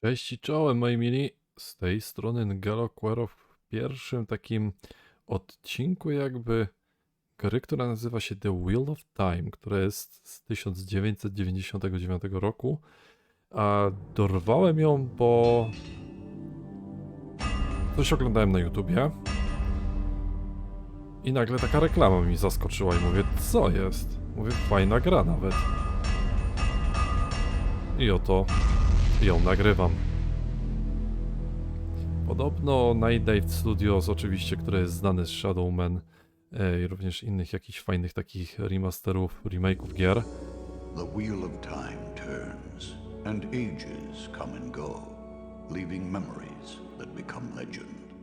Cześć i czołem moi mili, z tej strony NgeloQuerroTV w pierwszym takim odcinku jakby gry, która nazywa się The Wheel of Time, która jest z 1999 roku, a dorwałem ją, bo coś oglądałem na YouTubie i nagle taka reklama mi zaskoczyła i mówię, co jest? Mówię, fajna gra nawet. I oto ją nagrywam. Podobno Nightdive Studios, oczywiście, które jest znane z Shadowman i również innych jakichś fajnych takich remasterów, remake'ów gier. The wheel of time turns, and ages come and go, leaving memories that become legend.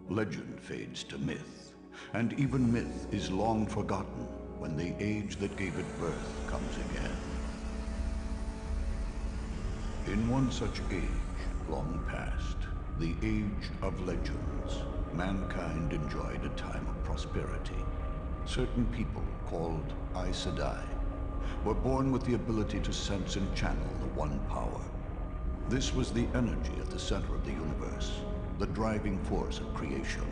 Legend fades to myth, and even myth is long forgotten when the age that gave it birth comes again. In one such age, long past, the age of legends, mankind enjoyed a time of prosperity. Certain people, called Aes Sedai, were born with the ability to sense and channel the one power. This was the energy at the center of the universe, the driving force of creation.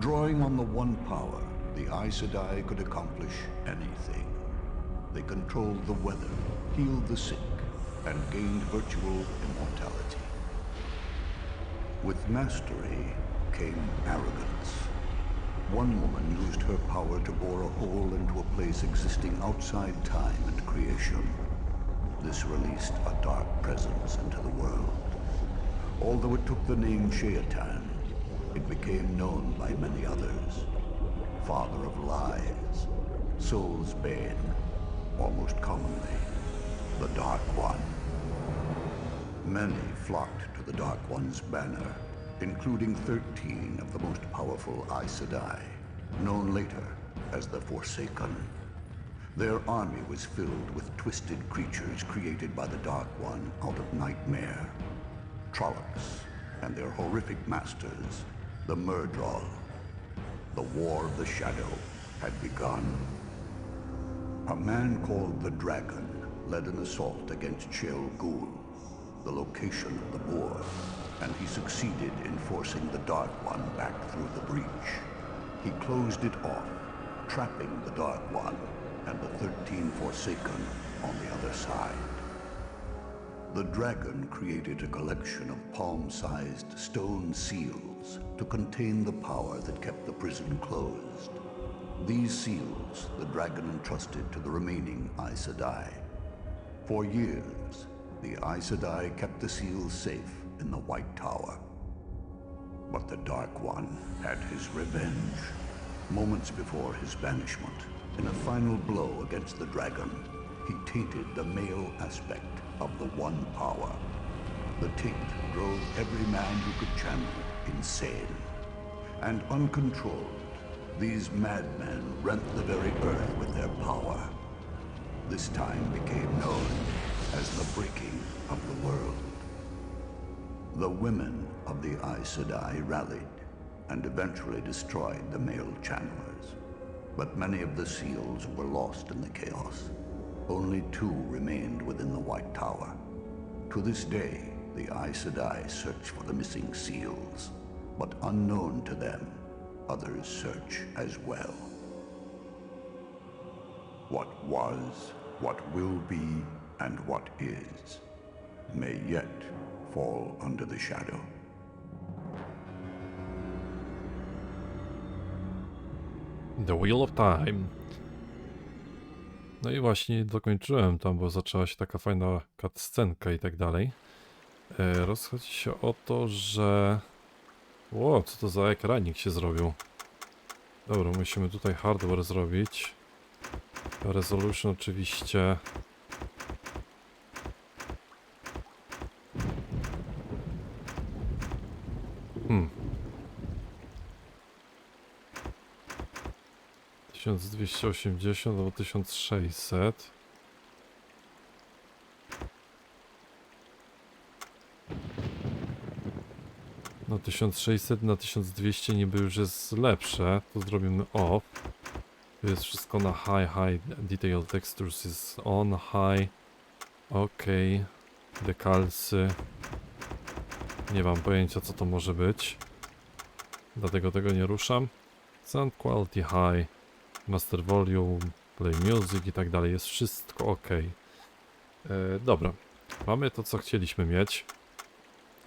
Drawing on the one power, the Aes Sedai could accomplish anything. They controlled the weather, healed the sick, and gained virtual immortality. With mastery came arrogance. One woman used her power to bore a hole into a place existing outside time and creation. This released a dark presence into the world. Although it took the name Sheatan, it became known by many others. Father of lies, soul's bane, or most commonly, the Dark One. Many flocked to the Dark One's banner, including 13 of the most powerful Aes Sedai, known later as the Forsaken. Their army was filled with twisted creatures created by the Dark One out of nightmare. Trollocs and their horrific masters, the Murdral. The War of the Shadow had begun. A man called the Dragon led an assault against Shel Ghul, the location of the boar, and he succeeded in forcing the Dark One back through the breach. He closed it off, trapping the Dark One and the 13 Forsaken on the other side. The dragon created a collection of palm-sized stone seals to contain the power that kept the prison closed. These seals the dragon entrusted to the remaining Aes Sedai. For years, the Aes Sedai kept the seals safe in the White Tower. But the Dark One had his revenge. Moments before his banishment, in a final blow against the dragon, he tainted the male aspect of the one power. The taint drove every man who could channel insane. And uncontrolled, these madmen rent the very earth with their power. This time became known as the breaking of the world. The women of the Aes Sedai rallied and eventually destroyed the male channelers. But many of the seals were lost in the chaos. Only 2 remained within the White Tower. To this day, the Aes Sedai search for the missing seals, but unknown to them, others search as well. What was, what will be, and what is, may yet fall under the shadow. The Wheel of Time. No i właśnie dokończyłem tam, bo zaczęła się taka fajna cutscenka i tak dalej. Rozchodzi się o to, że... Ło, co to za ekranik się zrobił? Dobra, musimy tutaj hardware zrobić. Resolution oczywiście... 1280 albo 1600. No 1600 na 1200 niby już jest lepsze. To zrobimy off. Tu jest wszystko na high. Detail textures is on high. Ok. Dekalsy. Nie mam pojęcia, co to może być. Dlatego tego nie ruszam. Sound quality high. Master volume, play music i tak dalej. Jest wszystko ok. Dobra. Mamy to, co chcieliśmy mieć.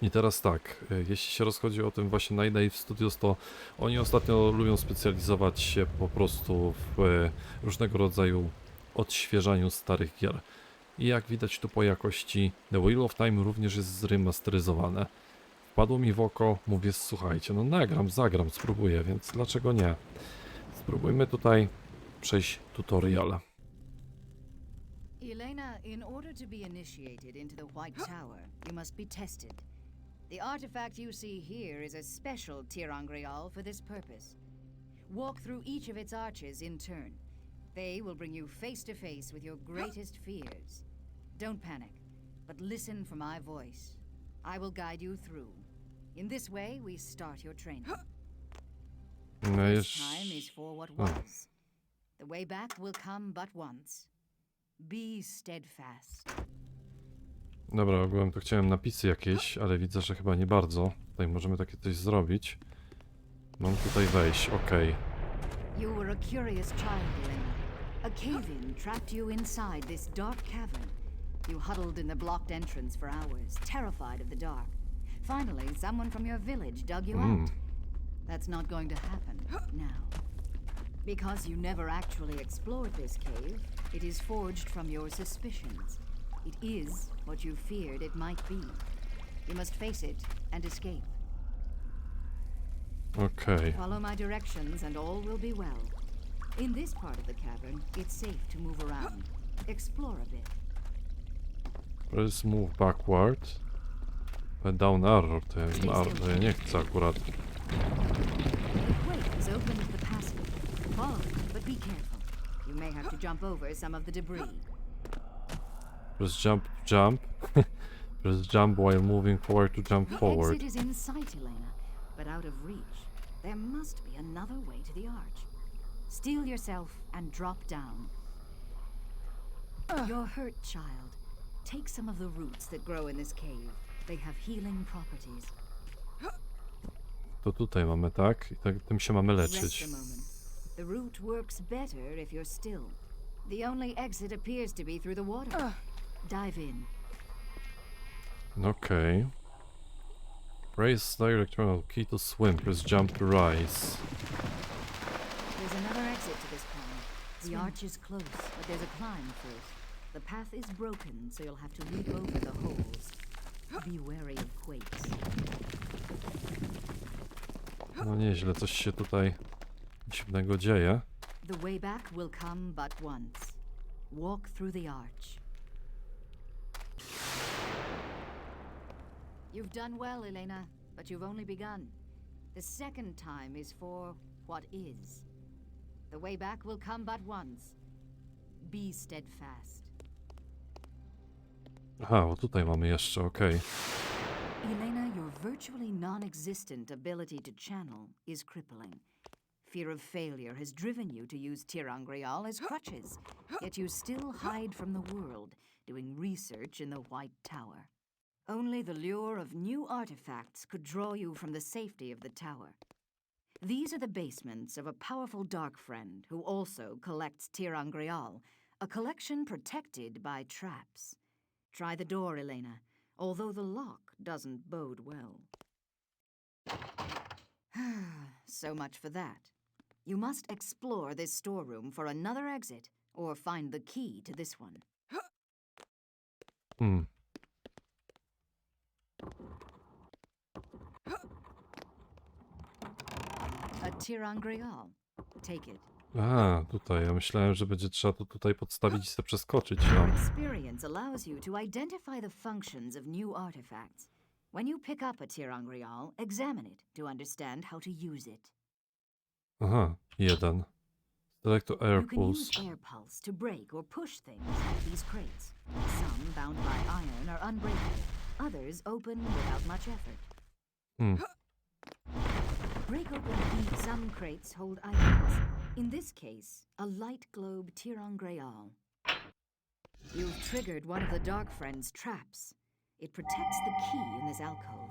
I teraz tak, jeśli się rozchodzi o tym właśnie Nightdive Studios, to oni ostatnio lubią specjalizować się po prostu w różnego rodzaju odświeżaniu starych gier. I jak widać tu po jakości, The Wheel of Time również jest zremasteryzowane. Wpadło mi w oko, mówię, słuchajcie, no nagram, zagram, spróbuję, więc dlaczego nie? Spróbujmy tutaj przejść tutorial. Elena, in order to be initiated into the White Tower, you must be tested. The artifact you see here is a special tirangreal for this purpose. Walk through each of its arches in turn. They will bring you face to face with your greatest fears. Don't panic, but listen for my voice. I will guide you through. In this way, we start your training. No This time is for what was. The way back will come but once. Be steadfast. Dobra, ogółem to chciałem napisy jakieś, ale widzę, że chyba nie bardzo. Tutaj możemy takie coś zrobić. Mam tutaj wejść, okej. You were a curious child, Elena. A cave-in trapped you inside this dark cavern. You huddled in the blocked entrance for hours, terrified of the dark. Finally, someone from your village dug you out. That's not going to happen now. Because you never actually explored this cave, it is forged from your suspicions. It is what you feared it might be. You must face it and escape. Okej. Follow my directions and all will be well. In this part of the cavern, it's safe to move around. Explore a bit. Press move backward. Down arrow, to ja nie chcę akurat. The quake is open to the passage. Follow it, but be careful. You may have to jump over some of the debris. Press jump, jump. Press jump while moving forward to jump The forward. exit is in sight, Elena, but out of reach. There must be another way to the arch. Steel yourself and drop down. You're hurt, child. Take some of the roots that grow in this cave. They have healing properties. To tutaj mamy, tak? I tak, tym się mamy Rest leczyć. a moment. The root works better if you're still. The only exit appears to be through the water. Dive in. Okej. Press directional key to swim. Press jump to rise. There's another exit to this pond. The arch is close, but there's a climb first. The path is broken, so you'll have to leap over the holes. Be wary of quakes. No nieźle, coś się tutaj dziwnego dzieje. The way back will come but once. Walk through the arch. You've done well, Elena, but you've only begun. The second time is for what is. The way back will come but once. Be steadfast. Aha, bo tutaj mamy jeszcze, okej. Elena, your virtually non-existent ability to channel is crippling. Fear of failure has driven you to use tirangreal as crutches, yet you still hide from the world, doing research in the White Tower. Only the lure of new artifacts could draw you from the safety of the tower. These are the basements of a powerful dark friend who also collects tirangreal, a collection protected by traps. Try the door, Elena, although the lock doesn't bode well. So much for that. You must explore this storeroom for another exit, or find the key to this one. A tirangreal. Take it. A, tutaj, ja myślałem, że będzie trzeba to tutaj podstawić i sobie przeskoczyć Your tam. experience allows you to identify the functions of new artifacts. When you pick up a tirangreal, examine it to understand how to use it. Aha, jeden. Select to air You can pulse. use air pulse to break or push things out of these crates. Some, bound by iron, are unbreakable. Others open without much effort. Break open some crates hold items. In this case, a light globe tirangreal. You've triggered one of the Dark Friend's traps. It protects the key in this alcove.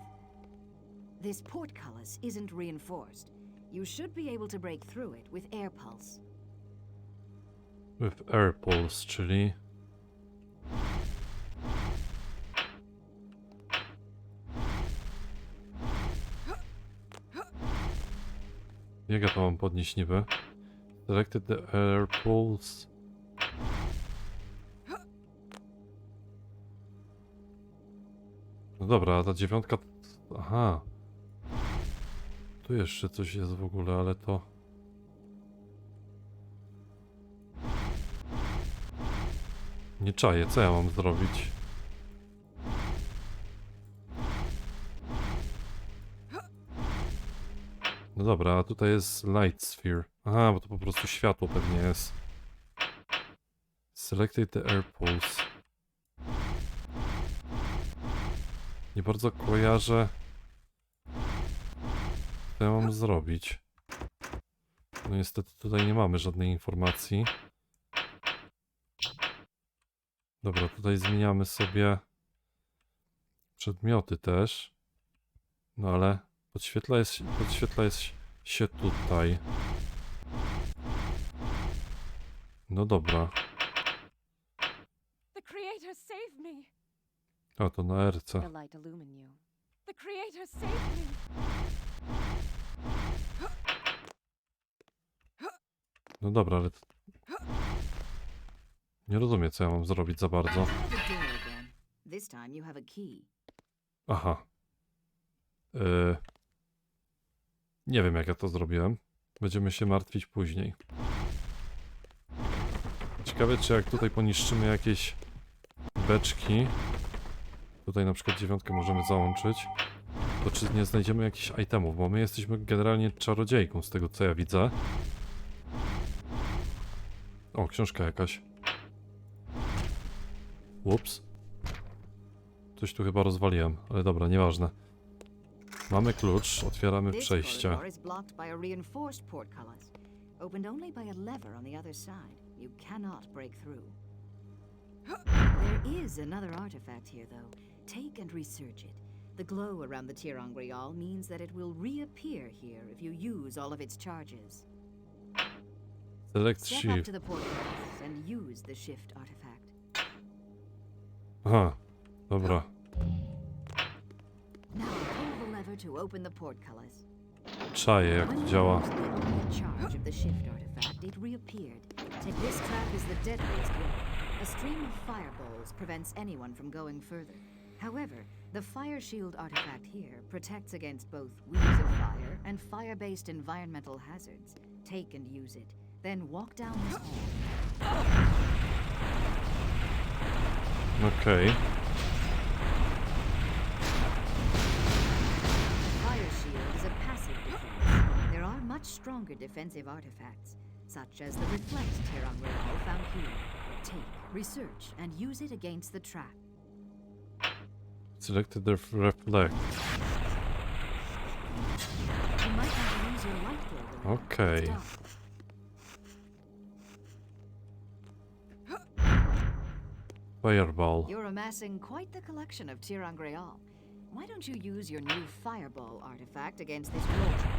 This portcullis isn't reinforced. You should be able to break through it with air pulse. With air pulse, czyli... Jak ja to mam podnieść niby? Selected the air pulse. No dobra, a ta 9... Aha. Tu jeszcze coś jest w ogóle, ale to... Nie czaję, co ja mam zrobić? No dobra, a tutaj jest light sphere. Aha, bo to po prostu światło pewnie jest. Selected the air pulse. Nie bardzo kojarzę, co ja mam zrobić. No niestety tutaj nie mamy żadnej informacji. Dobra, tutaj zmieniamy sobie przedmioty też. No ale podświetla jest się tutaj. No dobra. The Creator saved me. A to na RC. The light illumine you. The Creator saved me. No dobra, ale... Nie rozumiem, co ja mam zrobić za bardzo. Try the door again. This time you have a key. Aha. Nie wiem, jak ja to zrobiłem. Będziemy się martwić później. Ciekawe, czy jak tutaj poniszczymy jakieś beczki, tutaj na przykład 9 możemy załączyć, to czy nie znajdziemy jakichś itemów, bo my jesteśmy generalnie czarodziejką, z tego co ja widzę. O, książka jakaś. Ups. Coś tu chyba rozwaliłem, ale dobra, nieważne. Mamy klucz, otwieramy This przejście. corridor is blocked by a reinforced portcullis, opened only by a lever on the other side. You cannot break through. There is another artifact here, though. Take and research it. The glow around the Tirangrial means that it will reappear here if you use all of its charges. Select Step up shift. to the portcullis and use the shift artifact. Aha, dobra. Now pull the lever to open the portcullis. Czaję, jak to działa. When you used the only charge of the shift artifact, it reappeared. This trap is the deadliest one. A stream of fireballs prevents anyone from going further. However, the fire shield artifact here protects against both wheels of fire and fire-based environmental hazards. Take and use it. Then walk down this hall. Okej. Fire shield is a passive defense. There are much stronger defensive artifacts, such as the Reflect Tirangrial found here. Take, research, and use it against the trap. Selected the reflect. You might want to use your light globe. Okej. Stop. Fireball. You're amassing quite the collection of Tirangrial. Why don't you use your new fireball artifact against this wall trap?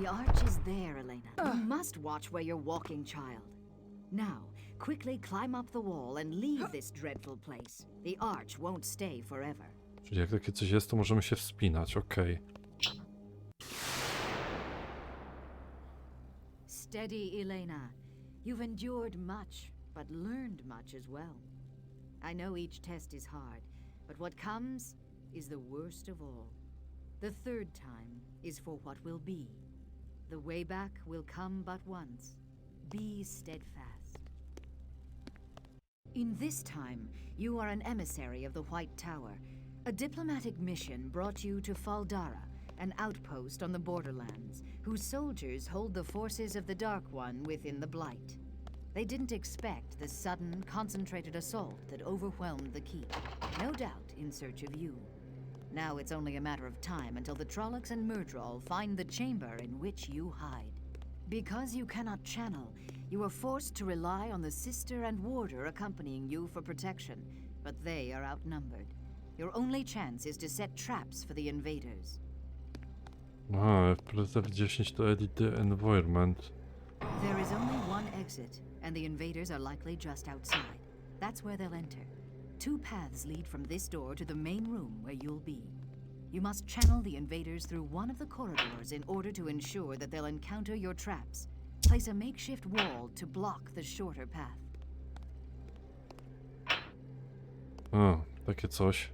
The arch is there, Elena. You must watch where you're walking, child. Now, quickly climb up the wall and leave this dreadful place. The arch won't stay forever. Czyli jak takie coś jest, to możemy się wspinać, okej. Steady, Elena. You've endured much, but learned much as well. I know each test is hard, but what comes is the worst of all. The third time is for what will be. The way back will come but once. Be steadfast. In this time, you are an emissary of the White Tower. A diplomatic mission brought you to Faldara, an outpost on the borderlands, whose soldiers hold the forces of the Dark One within the Blight. They didn't expect the sudden, concentrated assault that overwhelmed the keep, no doubt in search of you. Now it's only a matter of time until the Trollocs and Myrddraal find the chamber in which you hide. Because you cannot channel, You are forced to rely on the sister and warder accompanying you for protection, but they are outnumbered. Your only chance is to set traps for the invaders. Aha, F10 to edit the environment. There is only one exit, and the invaders are likely just outside. That's where they'll enter. 2 paths lead from this door to the main room where you'll be. You must channel the invaders through one of the corridors in order to ensure that they'll encounter your traps. Place a makeshift wall to block the shorter path. A, takie coś.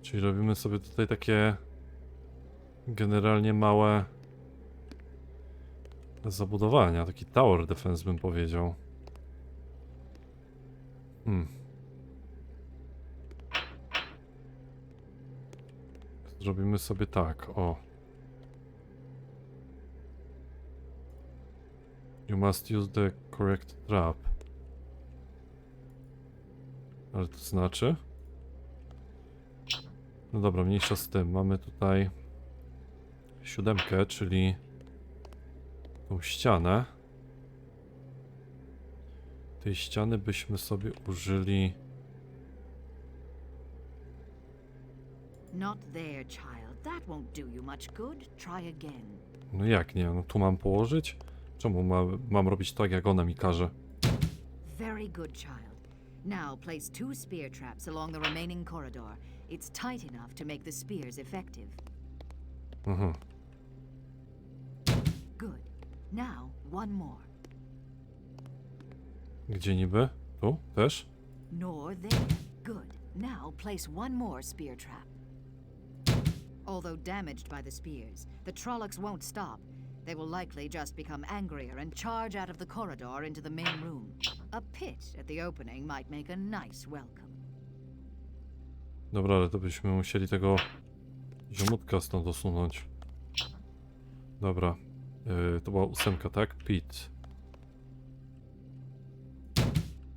Czyli robimy sobie tutaj takie generalnie małe zabudowania, taki tower defense bym powiedział. Zrobimy sobie tak, o. You must use the correct trap. Ale to znaczy? No dobra, mniejsza z tym. Mamy tutaj 7, czyli tą ścianę. Tej ściany byśmy sobie użyli. Not there, child. That won't do you much good. Try again. No jak nie? No tu mam położyć? Czemu mam robić tak, jak ona mi każe? Very good, child. Now place 2 spear traps along the remaining corridor. It's tight enough to make the spears effective. Good. Now, one more. Gdzie niby? Tu? Też? Nor there. Good. Now place one more spear trap. Although damaged by the spears, the Trollocs won't stop. They will likely just become angrier and charge out of the corridor into the main room. A pit at the opening might make a nice welcome. Dobra, ale to byśmy musieli tego ziomutka stąd dosunąć. Dobra. To była 8, tak? Pit.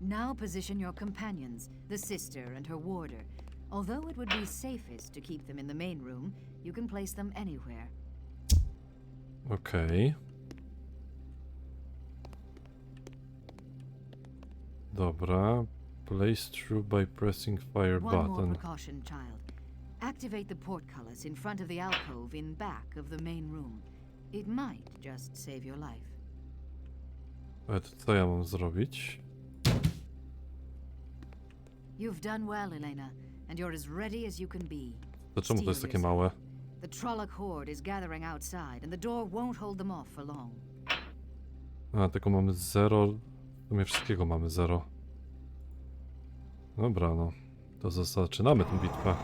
Now position your companions, the sister and her warder. Although it would be safest to keep them in the main room, you can place them anywhere. Okej. Dobra. Place through by pressing fire One more button. precaution, child. Activate the portcullis in front of the alcove in back of the main room. It might just save your life. Ale to co ja mam zrobić? You've done well, Elena, and you're as ready as you can be. To czemu to jest takie małe? The Trolloc horde is gathering outside, and the door won't hold them off for long. A, tylko mamy 0. W sumie wszystkiego mamy 0. Dobra, no. To zaczynamy tę bitwę.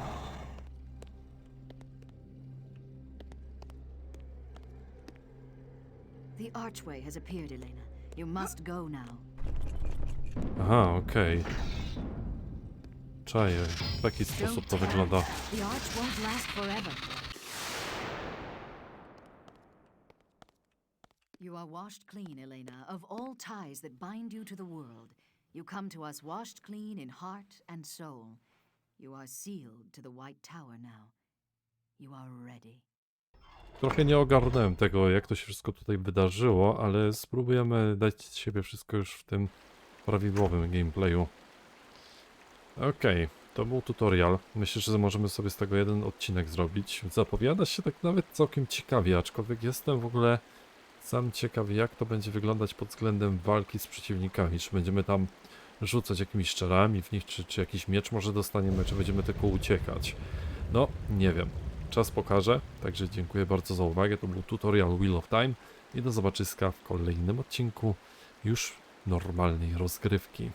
The archway has appeared, Elena. You must go now. Aha, okej. Czaję. W taki sposób to wygląda. The arch won't last forever. You are washed clean, Elena, of all ties that bind you to the world. You come to us washed clean in heart and soul. You are sealed to the White Tower now. You are ready. Trochę nie ogarnąłem tego, jak to się wszystko tutaj wydarzyło, ale spróbujemy dać z siebie wszystko już w tym prawidłowym gameplayu. Okej, to był tutorial. Myślę, że możemy sobie z tego jeden odcinek zrobić. Zapowiada się tak nawet całkiem ciekawie, aczkolwiek jestem w ogóle sam ciekaw, jak to będzie wyglądać pod względem walki z przeciwnikami. Czy będziemy tam rzucać jakimiś szczelami w nich, czy jakiś miecz może dostaniemy, czy będziemy tylko uciekać. No, nie wiem. Czas pokaże, także dziękuję bardzo za uwagę. To był tutorial Wheel of Time i do zobaczyska w kolejnym odcinku już normalnej rozgrywki.